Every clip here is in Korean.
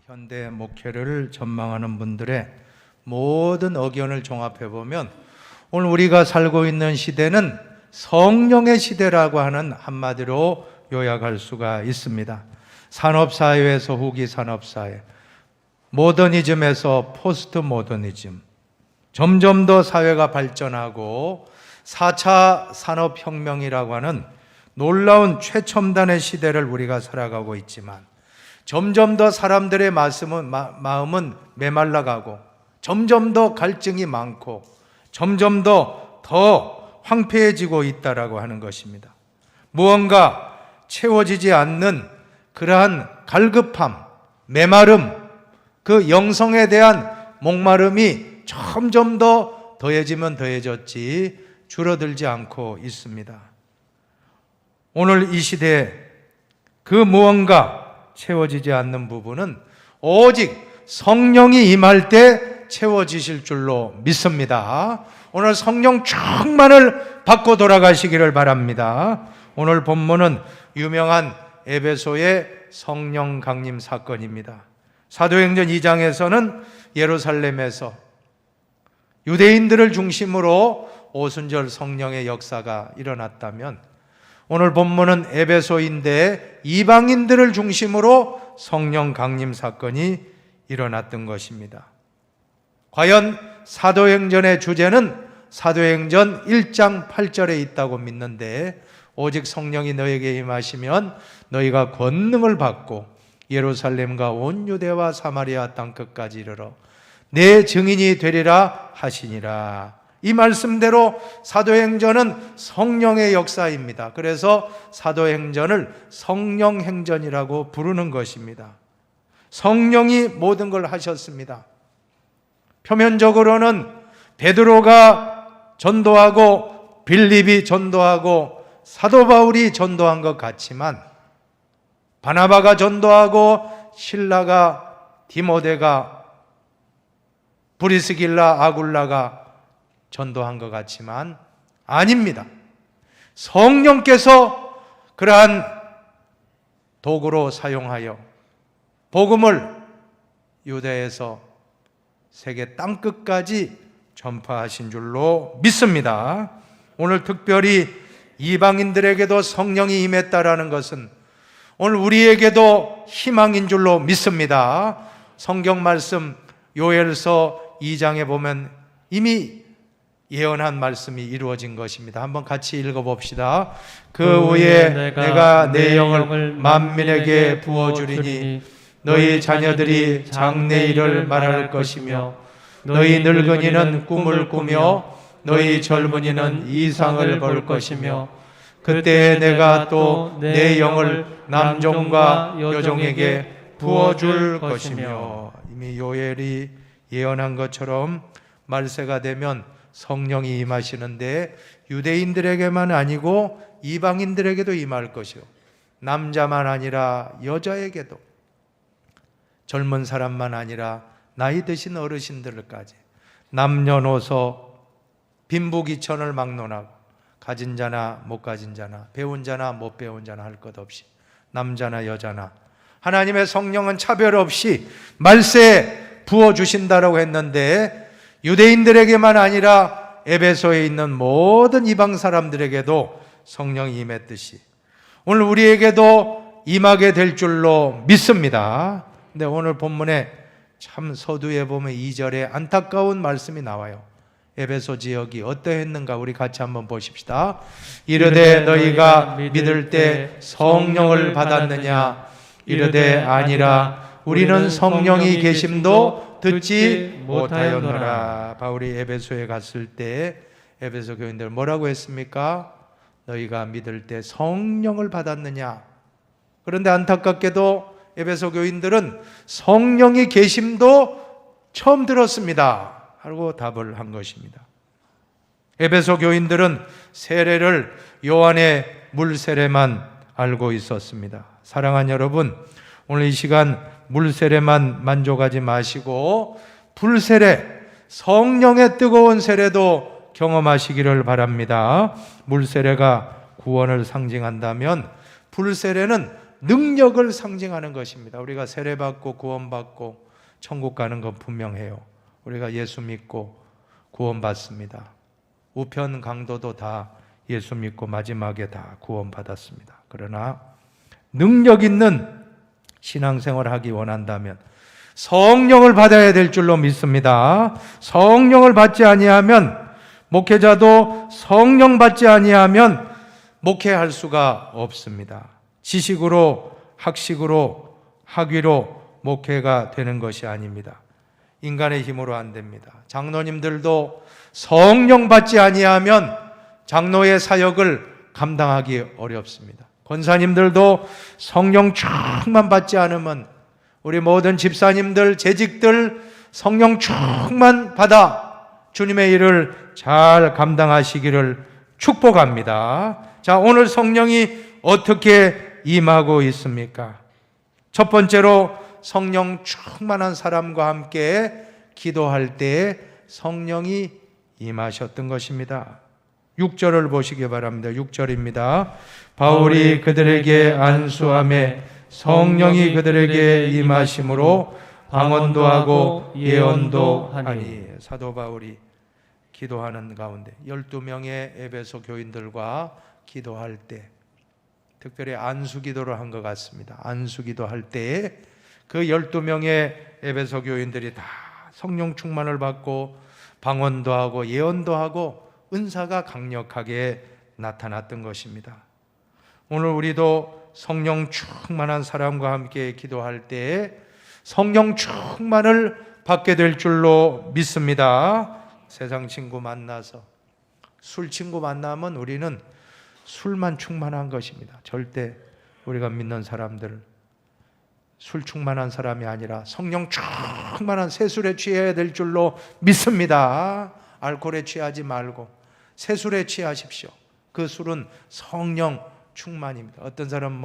현대 목회를 전망하는 분들의 모든 의견을 종합해 보면 오늘 우리가 살고 있는 시대는 성령의 시대라고 하는 한마디로 요약할 수가 있습니다. 산업사회에서 후기 산업사회, 모더니즘에서 포스트 모더니즘, 점점 더 사회가 발전하고 4차 산업혁명이라고 하는 놀라운 최첨단의 시대를 우리가 살아가고 있지만 점점 더 사람들의 마음은 메말라가고 점점 더 갈증이 많고 점점 더 황폐해지고 있다라고 하는 것입니다. 무언가 채워지지 않는 그러한 갈급함, 메마름, 그 영성에 대한 목마름이 점점 더 더해지면 더해졌지 줄어들지 않고 있습니다. 오늘 이 시대에 그 무언가 채워지지 않는 부분은 오직 성령이 임할 때 채워지실 줄로 믿습니다. 오늘 성령 충만을 받고 돌아가시기를 바랍니다. 오늘 본문은 유명한 에베소의 성령 강림 사건입니다. 사도행전 2장에서는 예루살렘에서 유대인들을 중심으로 오순절 성령의 역사가 일어났다면 오늘 본문은 에베소인데 이방인들을 중심으로 성령 강림 사건이 일어났던 것입니다. 과연 사도행전의 주제는 사도행전 1장 8절에 있다고 믿는데 오직 성령이 너에게 임하시면 너희가 권능을 받고 예루살렘과 온 유대와 사마리아 땅끝까지 이르러 내 증인이 되리라 하시니라. 이 말씀대로 사도행전은 성령의 역사입니다. 그래서 사도행전을 성령행전이라고 부르는 것입니다. 성령이 모든 걸 하셨습니다. 표면적으로는 베드로가 전도하고 빌립이 전도하고 사도 바울이 전도한 것 같지만 바나바가 전도하고 실라가 디모데가 브리스길라 아굴라가 전도한 것 같지만 아닙니다. 성령께서 그러한 도구로 사용하여 복음을 유대에서 세계 땅끝까지 전파하신 줄로 믿습니다. 오늘 특별히 이방인들에게도 성령이 임했다라는 것은 오늘 우리에게도 희망인 줄로 믿습니다. 성경 말씀 요엘서 2장에 보면 이미 예언한 말씀이 이루어진 것입니다. 한번 같이 읽어봅시다. 그 후에 내가 내 영을 만민에게 부어주리니 너희 자녀들이 장래일을 말할 것이며 너희 늙은이는 꿈을 꾸며 너희 젊은이는 이상을 볼 것이며 그때 내가 또 내 영을 남종과 여종에게 부어줄 것이며. 이미 요엘이 예언한 것처럼 말세가 되면 성령이 임하시는데 유대인들에게만 아니고 이방인들에게도 임할 것이요 남자만 아니라 여자에게도 젊은 사람만 아니라 나이 드신 어르신들까지 남녀노소 빈부귀천을 막론하고 가진 자나 못 가진 자나 배운 자나 못 배운 자나 할 것 없이 남자나 여자나 하나님의 성령은 차별 없이 말세에 부어주신다라고 했는데 유대인들에게만 아니라 에베소에 있는 모든 이방 사람들에게도 성령이 임했듯이 오늘 우리에게도 임하게 될 줄로 믿습니다. 근데 오늘 본문에 참 서두에 보면 2절에 안타까운 말씀이 나와요. 에베소 지역이 어떠했는가 우리 같이 한번 보십시다. 이르되 너희가 믿을 때 성령을 받았느냐? 이르되 아니라 우리는 성령이 계심도 듣지 못하였노라. 바울이 에베소에 갔을 때 에베소 교인들 뭐라고 했습니까? 너희가 믿을 때 성령을 받았느냐? 그런데 안타깝게도 에베소 교인들은 성령이 계심도 처음 들었습니다 하고 답을 한 것입니다. 에베소 교인들은 세례를 요한의 물 세례만 알고 있었습니다. 사랑하는 여러분, 오늘 이 시간 물 세례만 만족하지 마시고 불세례, 성령의 뜨거운 세례도 경험하시기를 바랍니다. 물 세례가 구원을 상징한다면 불세례는 능력을 상징하는 것입니다. 우리가 세례받고 구원받고 천국 가는 건 분명해요. 우리가 예수 믿고 구원받습니다. 우편 강도도 다 예수 믿고 마지막에 다 구원받았습니다. 그러나 능력 있는 신앙생활을 하기 원한다면 성령을 받아야 될 줄로 믿습니다. 성령을 받지 아니하면, 목회자도 성령 받지 아니하면 목회할 수가 없습니다. 지식으로, 학식으로, 학위로 목회가 되는 것이 아닙니다. 인간의 힘으로 안 됩니다. 장로님들도 성령 받지 아니하면 장로의 사역을 감당하기 어렵습니다. 권사님들도 성령 충만 받지 않으면, 우리 모든 집사님들, 재직들 성령 충만 받아 주님의 일을 잘 감당하시기를 축복합니다. 자, 오늘 성령이 어떻게 임하고 있습니까? 첫 번째로 성령 충만한 사람과 함께 기도할 때 성령이 임하셨던 것입니다. 6절을 보시기 바랍니다. 6절입니다. 바울이 그들에게 안수하매 성령이 그들에게 임하심으로 방언도 하고 예언도 하니. 사도 바울이 기도하는 가운데 12명의 에베소 교인들과 기도할 때 특별히 안수 기도를 한 것 같습니다. 안수 기도할 때 그 12명의 에베소 교인들이 다 성령 충만을 받고 방언도 하고 예언도 하고 은사가 강력하게 나타났던 것입니다. 오늘 우리도 성령 충만한 사람과 함께 기도할 때 성령 충만을 받게 될 줄로 믿습니다. 세상 친구 만나서 술 친구 만나면 우리는 술만 충만한 것입니다. 절대 우리가 믿는 사람들 술 충만한 사람이 아니라 성령 충만한 새술에 취해야 될 줄로 믿습니다. 알코올에 취하지 말고 새술에 취하십시오. 그 술은 성령 충만입니다. 어떤 사람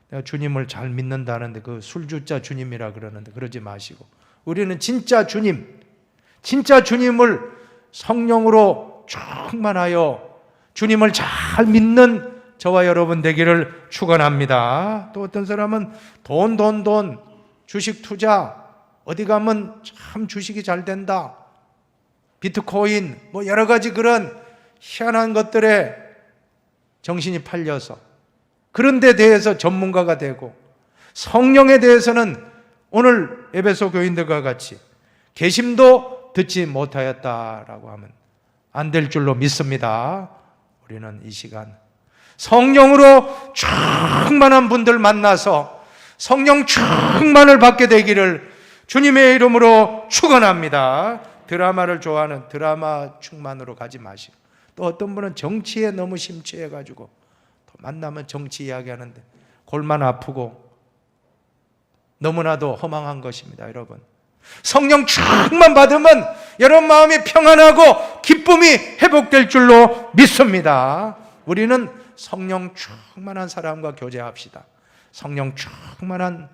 내가 주님을 잘 믿는다는데 그 술주자 주님이라 그러는데 그러지 마시고, 우리는 진짜 주님을 성령으로 충만하여 주님을 잘 믿는 저와 여러분 되기를 축원합니다. 또 어떤 사람은 돈 주식 투자 어디 가면 참 주식이 잘 된다, 비트코인 여러 가지 그런 희한한 것들에 정신이 팔려서 그런 데 대해서 전문가가 되고, 성령에 대해서는 오늘 에베소 교인들과 같이 계심도 듣지 못하였다라고 하면 안 될 줄로 믿습니다. 우리는 이 시간 성령으로 충만한 분들 만나서 성령 충만을 받게 되기를 주님의 이름으로 축원합니다. 드라마를 좋아하는 드라마 충만으로 가지 마시고, 또 어떤 분은 정치에 너무 심취해가지고 또 만나면 정치 이야기하는데 골만 아프고 너무나도 허망한 것입니다. 여러분, 성령 충만 받으면 여러분 마음이 평안하고 기쁨이 회복될 줄로 믿습니다. 우리는 성령 충만한 사람과 교제합시다. 성령 충만한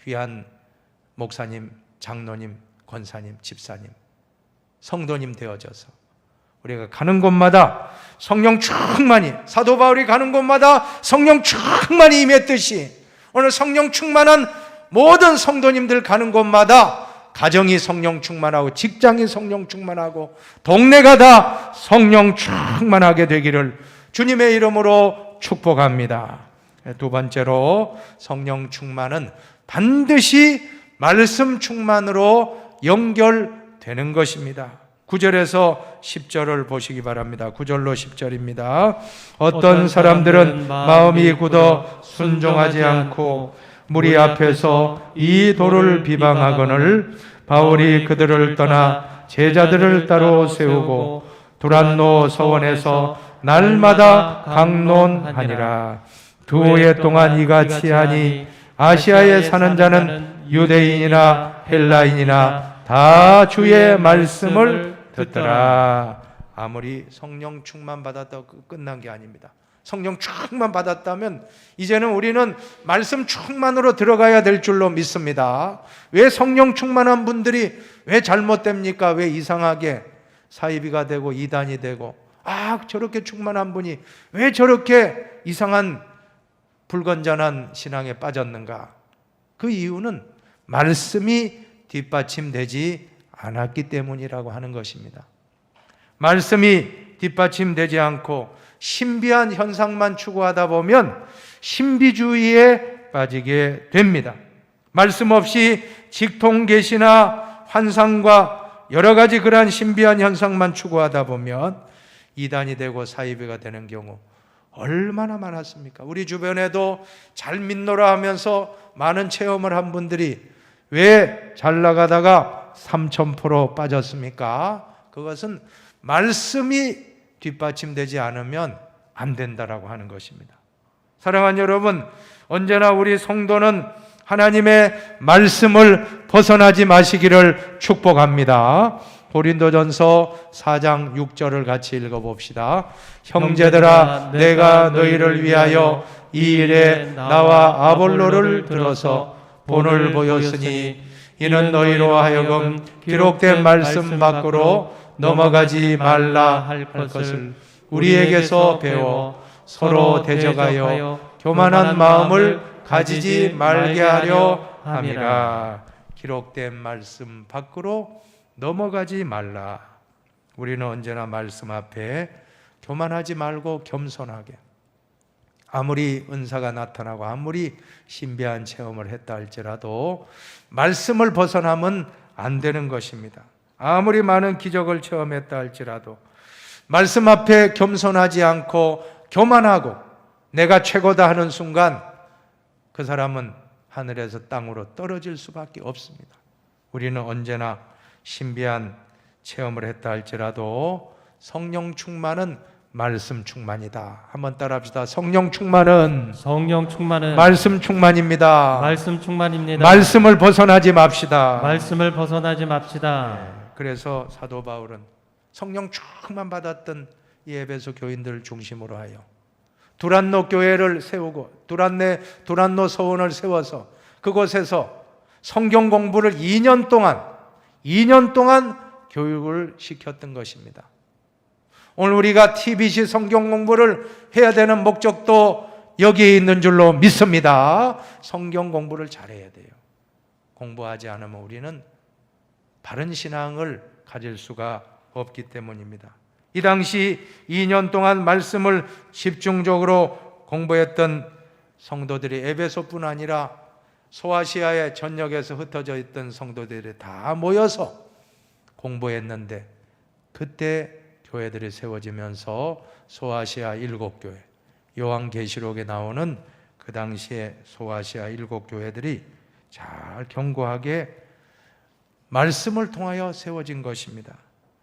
귀한 목사님, 장로님, 권사님, 집사님, 성도님 되어져서 우리가 가는 곳마다 성령 충만히, 사도 바울이 가는 곳마다 성령 충만히 임했듯이 오늘 성령 충만한 모든 성도님들 가는 곳마다 가정이 성령 충만하고 직장이 성령 충만하고 동네가 다 성령 충만하게 되기를 주님의 이름으로 축복합니다. 두 번째로 성령 충만은 반드시 말씀 충만으로 연결되는 것입니다. 9절에서 10절을 보시기 바랍니다. 9절로 10절입니다. 어떤 사람들은 마음이 굳어 순종하지 않고 무리 앞에서 이 도를 비방하거늘 바울이 그들을 떠나 제자들을 따로 세우고 두란노 서원에서 날마다 강론하니라. 2해 동안 이같이 하니 아시아에 사는 자는 유대인이나 헬라인이나 다 주의 말씀을 듣더라. 아무리 성령 충만 받았다고 끝난 게 아닙니다. 성령 충만 받았다면 이제는 우리는 말씀 충만으로 들어가야 될 줄로 믿습니다. 왜 성령 충만한 분들이 왜 잘못됩니까? 왜 이상하게 사이비가 되고 이단이 되고, 저렇게 충만한 분이 왜 저렇게 이상한 불건전한 신앙에 빠졌는가? 그 이유는 말씀이 뒷받침되지 않았기 때문이라고 하는 것입니다. 말씀이 뒷받침되지 않고 신비한 현상만 추구하다 보면 신비주의에 빠지게 됩니다. 말씀 없이 직통계시나 환상과 여러 가지 그러한 신비한 현상만 추구하다 보면 이단이 되고 사이비가 되는 경우 얼마나 많았습니까? 우리 주변에도 잘 믿노라 하면서 많은 체험을 한 분들이 왜 잘 나가다가 3000% 빠졌습니까? 그것은 말씀이 뒷받침되지 않으면 안 된다라고 하는 것입니다. 사랑하는 여러분, 언제나 우리 성도는 하나님의 말씀을 벗어나지 마시기를 축복합니다. 고린도전서 4장 6절을 같이 읽어봅시다. 형제들아, 내가 너희를 위하여 이 일에 나와 아볼로를 들어서 본을 보였으니 이는 너희로 하여금 기록된 말씀 밖으로 넘어가지 말라 할 것을 우리에게서 배워 서로 대적하여 교만한 마음을 가지지 말게 하려 함이라. 기록된 말씀 밖으로 넘어가지 말라. 우리는 언제나 말씀 앞에 교만하지 말고 겸손하게, 아무리 은사가 나타나고 아무리 신비한 체험을 했다 할지라도 말씀을 벗어나면 안 되는 것입니다. 아무리 많은 기적을 체험했다 할지라도 말씀 앞에 겸손하지 않고 교만하고 내가 최고다 하는 순간 그 사람은 하늘에서 땅으로 떨어질 수밖에 없습니다. 우리는 언제나 신비한 체험을 했다 할지라도 성령 충만은 말씀 충만이다. 한번 따라합시다. 성령 충만은 말씀 충만입니다. 말씀 충만입니다. 말씀을 벗어나지 맙시다. 말씀을 벗어나지 맙시다. 그래서 사도 바울은 성령 충만 받았던 이 에베소 교인들을 중심으로 하여 두란노 교회를 세우고 두란노 서원을 세워서 그곳에서 성경 공부를 2년 동안 교육을 시켰던 것입니다. 오늘 우리가 TBC 성경 공부를 해야 되는 목적도 여기에 있는 줄로 믿습니다. 성경 공부를 잘해야 돼요. 공부하지 않으면 우리는 바른 신앙을 가질 수가 없기 때문입니다. 이 당시 2년 동안 말씀을 집중적으로 공부했던 성도들이 에베소뿐 아니라 소아시아의 전역에서 흩어져 있던 성도들이 다 모여서 공부했는데, 그때 교회들이 세워지면서 소아시아 7교회, 요한계시록에 나오는 그 당시에 소아시아 7교회들이 잘 견고하게 말씀을 통하여 세워진 것입니다.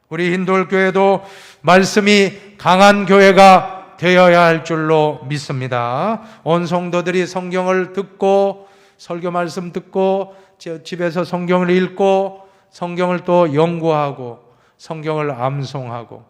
우리 힌돌교회도 말씀이 강한 교회가 되어야 할 줄로 믿습니다. 온 성도들이 성경을 듣고 설교 말씀 듣고 집에서 성경을 읽고 성경을 또 연구하고 성경을 암송하고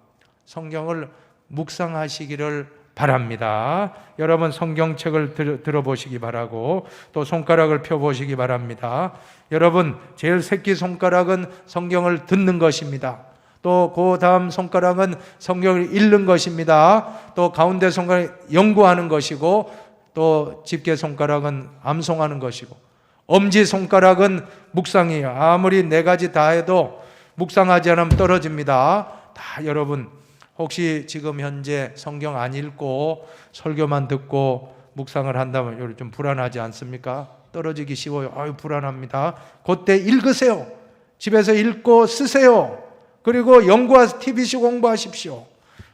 성경을 묵상하시기를 바랍니다. 여러분 성경책을 들어보시기 바라고 또 손가락을 펴보시기 바랍니다. 여러분 제일 새끼 손가락은 성경을 듣는 것입니다. 또 그 다음 손가락은 성경을 읽는 것입니다. 또 가운데 손가락은 연구하는 것이고 또 집게 손가락은 암송하는 것이고 엄지 손가락은 묵상이에요. 아무리 4가지 다 해도 묵상하지 않으면 떨어집니다. 다 여러분 혹시 지금 현재 성경 안 읽고 설교만 듣고 묵상을 한다면 좀 불안하지 않습니까? 떨어지기 쉬워요. 아유 불안합니다. 그때 읽으세요. 집에서 읽고 쓰세요. 그리고 연구하세요. TBC 공부하십시오.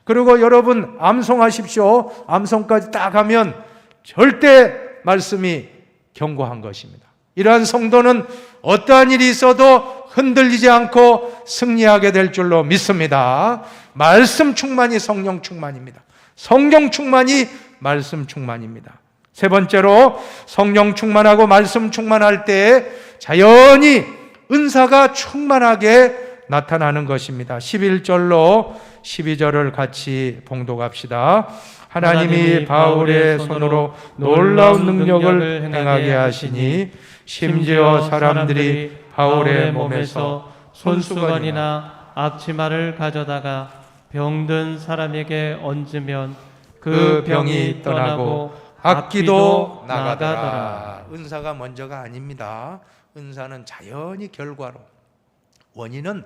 그리고 여러분 암송하십시오. 암송까지 딱 하면 절대 말씀이 견고한 것입니다. 이러한 성도는 어떠한 일이 있어도 흔들리지 않고 승리하게 될 줄로 믿습니다. 말씀 충만이 성령 충만입니다. 성령 충만이 말씀 충만입니다. 세 번째로 성령 충만하고 말씀 충만할 때 자연히 은사가 충만하게 나타나는 것입니다. 11절로 12절을 같이 봉독합시다. 하나님이 바울의 손으로 놀라운 능력을 행하게 하시니 심지어 사람들이 바울의 몸에서 손수건이나 앞치마를 가져다가 병든 사람에게 얹으면 그 병이 떠나고 악기도 나가더라. 은사가 먼저가 아닙니다. 은사는 자연히 결과로. 원인은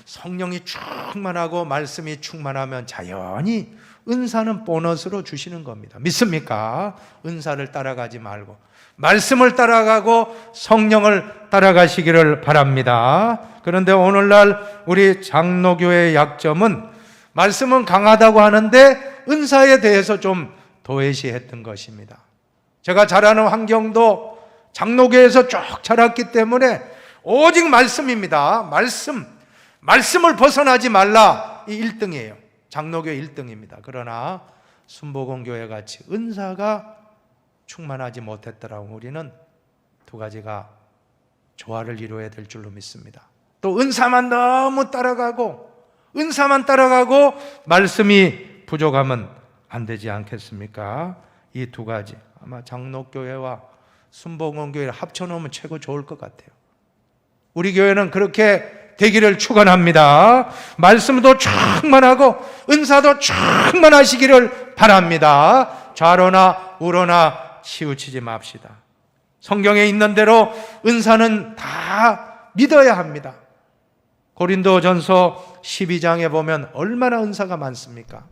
성령이 충만하고 말씀이 충만하면 자연히 은사는 보너스로 주시는 겁니다. 믿습니까? 은사를 따라가지 말고 말씀을 따라가고 성령을 따라가시기를 바랍니다. 그런데 오늘날 우리 장로교회의 약점은 말씀은 강하다고 하는데 은사에 대해서 좀 도외시했던 것입니다. 제가 자라는 환경도 장로교회에서 쭉 자랐기 때문에 오직 말씀입니다. 말씀을 벗어나지 말라. 이 1등이에요. 장로교회 1등입니다. 그러나 순복음교회 같이 은사가 충만하지 못했더라고 우리는 두 가지가 조화를 이루어야 될 줄로 믿습니다. 또 은사만 너무 따라가고 말씀이 부족하면 안 되지 않겠습니까? 이 두 가지 아마 장로교회와 순복음교회를 합쳐놓으면 최고 좋을 것 같아요. 우리 교회는 그렇게 되기를 축원합니다. 말씀도 충만하고 은사도 충만하시기를 바랍니다. 좌로나 우로나 치우치지 맙시다. 성경에 있는 대로 은사는 다 믿어야 합니다. 고린도전서 12장에 보면 얼마나 은사가 많습니까?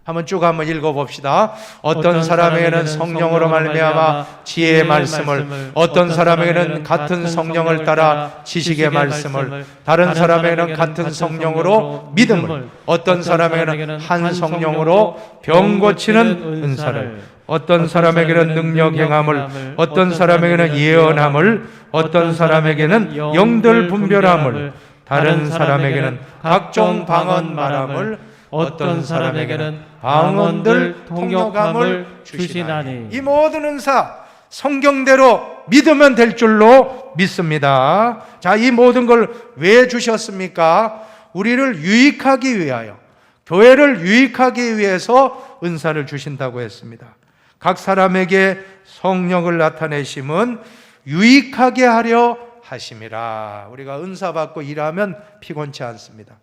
한번 읽어봅시다. 어떤 사람에게는 성령으로 말미암아 지혜의 말씀을, 어떤 사람에게는 같은 성령을 따라 지식의 말씀을, 다른 사람에게는 같은 성령으로 믿음을, 어떤 사람에게는 한 성령으로 병 고치는 은사를, 어떤 사람에게는 능력 행함을, 어떤 사람에게는 예언함을, 어떤 사람에게는 영들 분별함을, 다른 사람에게는 각종 방언 말함을, 어떤 사람에게는 방언들 통역함을 주시나니. 이 모든 은사 성경대로 믿으면 될 줄로 믿습니다. 자, 이 모든 걸 왜 주셨습니까? 우리를 유익하기 위하여, 교회를 유익하기 위해서 은사를 주신다고 했습니다. 각 사람에게 성령을 나타내심은 유익하게 하려 하심이라. 우리가 은사 받고 일하면 피곤치 않습니다.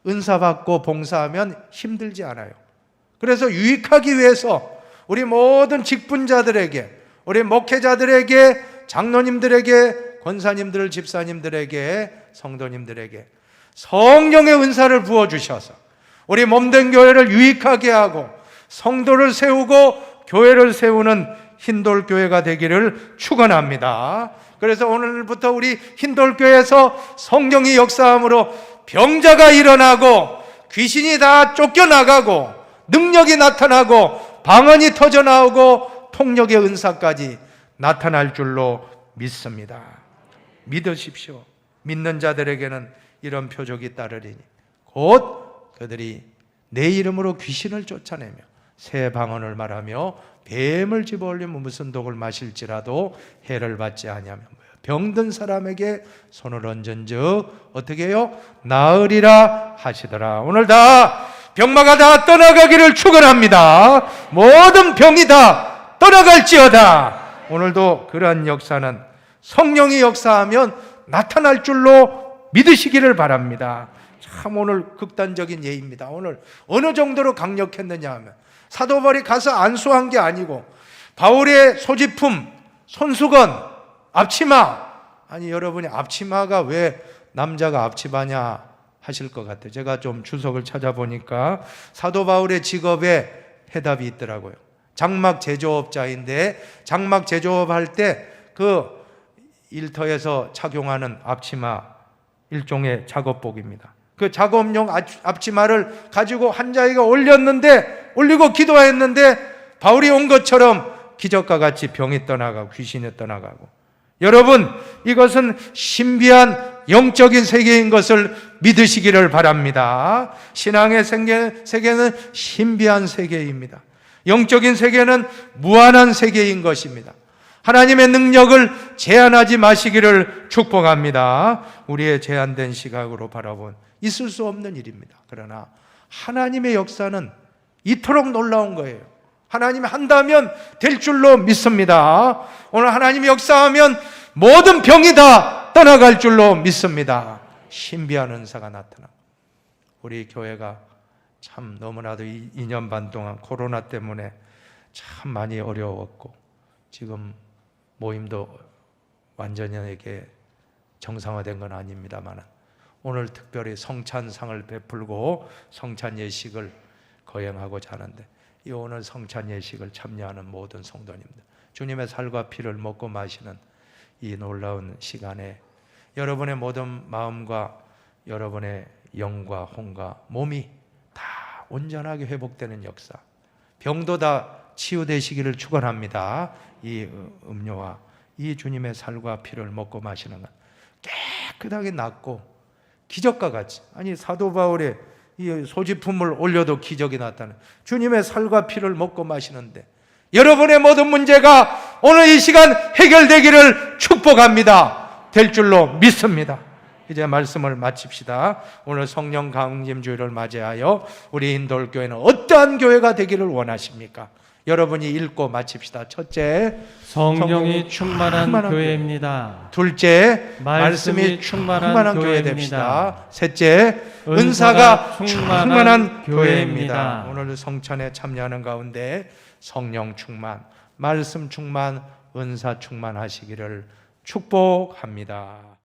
은사 받고 봉사하면 힘들지 않아요. 그래서 유익하기 위해서 우리 모든 직분자들에게, 우리 목회자들에게, 장로님들에게, 권사님들, 집사님들에게, 성도님들에게 성령의 은사를 부어주셔서 우리 몸된 교회를 유익하게 하고 성도를 세우고 교회를 세우는 흰돌교회가 되기를 축원합니다. 그래서 오늘부터 우리 흰돌교회에서 성령이 역사함으로 병자가 일어나고 귀신이 다 쫓겨나가고 능력이 나타나고 방언이 터져나오고 통역의 은사까지 나타날 줄로 믿습니다. 믿으십시오. 믿는 자들에게는 이런 표적이 따르리니 곧 그들이 내 이름으로 귀신을 쫓아내며 새 방언을 말하며 뱀을 집어올리면 무슨 독을 마실지라도 해를 받지 아니하며 병든 사람에게 손을 얹은즉 어떻게 해요? 나으리라 하시더라. 오늘 다 병마가 다 떠나가기를 축원합니다. 모든 병이 다 떠나갈지어다. 오늘도 그러한 역사는 성령이 역사하면 나타날 줄로 믿으시기를 바랍니다. 참 오늘 극단적인 예입니다. 오늘 어느 정도로 강력했느냐 하면 사도 바울이 가서 안수한 게 아니고 바울의 소지품, 손수건, 앞치마. 아니 여러분이 앞치마가 왜 남자가 앞치마냐 하실 것 같아요. 제가 좀 주석을 찾아보니까 사도 바울의 직업에 해답이 있더라고요. 장막 제조업자인데 장막 제조업 할 때 그 일터에서 착용하는 앞치마 일종의 작업복입니다. 그 작업용 앞치마를 가지고 환자에게 올리고 기도했는데 바울이 온 것처럼 기적과 같이 병이 떠나가고 귀신이 떠나가고. 여러분, 이것은 신비한 영적인 세계인 것을 믿으시기를 바랍니다. 신앙의 세계는 신비한 세계입니다. 영적인 세계는 무한한 세계인 것입니다. 하나님의 능력을 제한하지 마시기를 축복합니다. 우리의 제한된 시각으로 바라본 있을 수 없는 일입니다. 그러나 하나님의 역사는 이토록 놀라운 거예요. 하나님이 한다면 될 줄로 믿습니다. 오늘 하나님이 역사하면 모든 병이 다 떠나갈 줄로 믿습니다. 신비한 은사가 나타나고 우리 교회가 참 너무나도 2년 반 동안 코로나 때문에 참 많이 어려웠고 지금 모임도 완전히 이게 정상화된 건 아닙니다만 오늘 특별히 성찬상을 베풀고 성찬 예식을 거행하고자 하는데 이 오늘 성찬 예식을 참여하는 모든 성도님들 주님의 살과 피를 먹고 마시는 이 놀라운 시간에 여러분의 모든 마음과 여러분의 영과 혼과 몸이 다 온전하게 회복되는 역사, 병도 다 치유되시기를 축원합니다. 이 음료와 이 주님의 살과 피를 먹고 마시는 것 깨끗하게 낫고 기적과 같이, 아니 사도 바울의 이 소지품을 올려도 기적이 났다는 주님의 살과 피를 먹고 마시는데 여러분의 모든 문제가 오늘 이 시간 해결되기를 축복합니다. 될 줄로 믿습니다. 이제 말씀을 마칩시다. 오늘 성령 강림 주일을 맞이하여 우리 인도교회는 어떠한 교회가 되기를 원하십니까? 여러분이 읽고 마칩시다. 첫째, 성령이 충만한 교회입니다. 둘째, 말씀이 충만한 교회 교회입니다. 됩시다. 셋째, 은사가 은사가 충만한 충만한 교회입니다. 교회입니다. 오늘 성찬에 참여하는 가운데 성령 충만, 말씀 충만, 은사 충만하시기를 축복합니다.